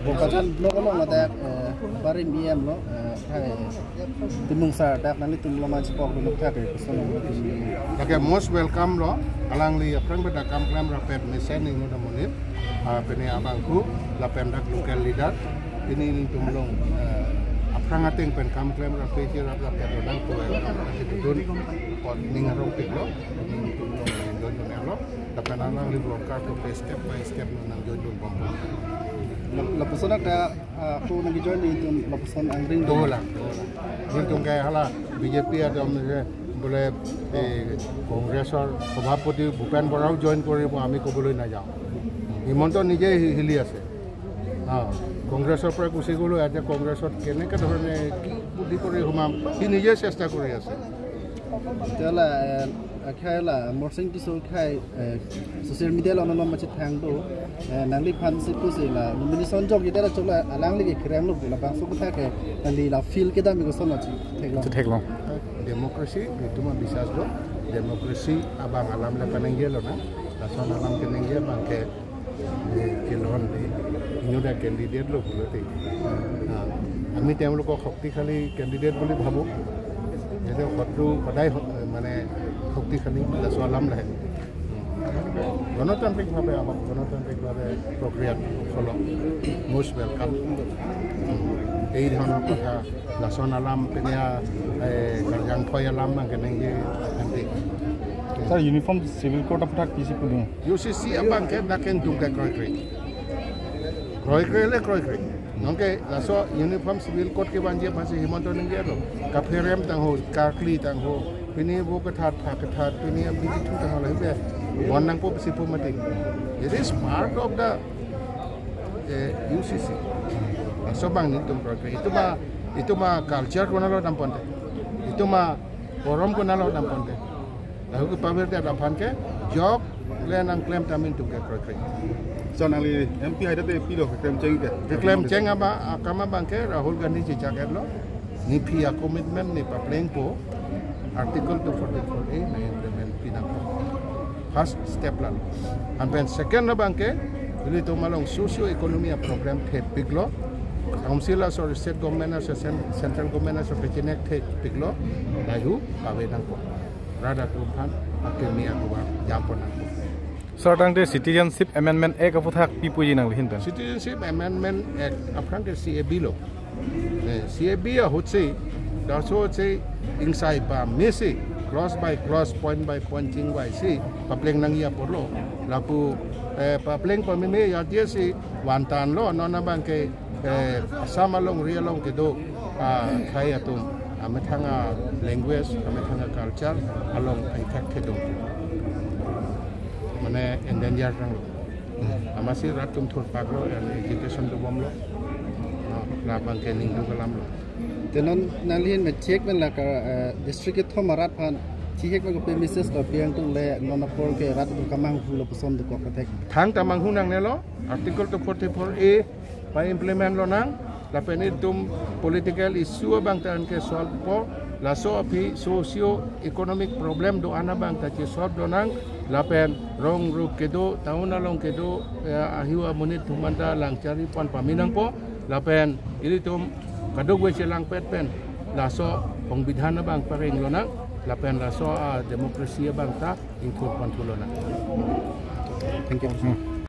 Bukan lo ada barim IM lo, timung sa tak nanti timung lama cepok dulu tak Oke, most welcome lo. Alang li aprang pada kam rapet mesen ini udah menit. Pene abangku, lapen dak local leader. Ini tumulong aprang ating pen kam rapet rapet orang tu itu dun pot ningarong tiklo, tumulong don lo. Lapen alang li broker tu step by step nang don bomba. Lapusan ada aku nagi join itu lapusan angring dua lah. Itu kayak hala BJP ada boleh kongresor সভাপতি Bhupen বৰাও join কৰিব আমি ক'বলৈ নাযাওঁ হিমন্ত নিজে হিলি আছে কংগ্ৰেছৰ পৰা গুচি গ'লো এতিয়া কংগ্ৰেছত কেনেকৈ ধৰণে কি বুদ্ধি কৰি সোমাম সি নিজে চেষ্টা কৰি আছে তেতিয়াহ'লে খাইলা মৰ্চিং কিছু খাই ছ'চিয়েল মিডিয়া লনল মাছি থাংটো নাংলি ফানসি কুছিলা মিনি সঞ্জক ইতারা চলা আলাংলি ক্রেম লো বুলা বাংসু থাকে নালি লা ফিল কেদা মি গসন মাছি থেকলো ডেমোক্রেসি ইতুমা বিশ্বাস লো democracy abang alam la panenggel lo na lason alam kenenggel bangke kilon di inuda candidate lo bulote আমি তেওঁলোকক শক্তিশালী ক্যান্ডিডেট বুলি ভাবো যেনে শত্ৰু সদায় মানে শক্তিশালী লাসো আলাম লাহে গণতান্ত্রিকভাবে প্রক্রিয়াত ফলো মোস্ট ওয়েলকাম এই ধরনের কথা লাসন আলাম পেনিয়া গার্জাং ফয় আলাম কেনেকে sir uniform civil code of থাক পিসি পুলিং ইউসিসি আবাংকে নাকেন দুকে ক্রয় ক্রয় nongke laso uniform civil code ke banje pasi himanto ningge lo kaferem tang ho karkli tang ho pini bo kathat phakathat pini abiti thu tang ho be bonang po sipu mati it is part of the UCC so bang ni tum program itu ma culture ko nalo damponte itu ma forum ko nalo damponte lahu ke pamer ta dampan ke job le nang claim tamin tu ke program John Ali MP ada tu MP lo klaim ceng ke klaim ceng apa kama bangke Rahul Gandhi cicak lo ni pia commitment ni papleng po article 244A na implement pinang first step lan ampen second na bangkeili to malong socio economy program the piglo council or state government or central government or pechinek the piglo layu pawe nang po rada to phan akemi akwa japon Sarang de Citizenship Amendment Act of Thak Pipuji nang hinta. Citizenship Amendment Act apran de CAB lo. CAB a hotse daso che insai pa mesi cross by cross point by point jing by si papleng nang ya porlo. Lapu papleng pa me ya dia si wantan lo nona bangke sama long ria long ke do khai atum amathanga language amathanga culture along effect ke do. Mana endanger rang amasi ratum thur paglo and education do bomlo la bangkening do kalam lo tenon nalien me check men la ka district thomarat phan chihek me ko premises ko piang tu le nonapor ke rat du kamang hulo poson du ko katek thang tamang hunang ne lo article 244A pa implement lo nang la penitum political issue bang tan ke solve po la so api socio economic problem do ana bang ta che solve do nang lapen rong rup kedo tauna long kedo ahiwa munit thumanda lang cari pon paminang po lapen ilitum kadog we selang pen laso pengbidhana bang paring lona lapen laso demokrasi bang ta ingkur pantulona thank you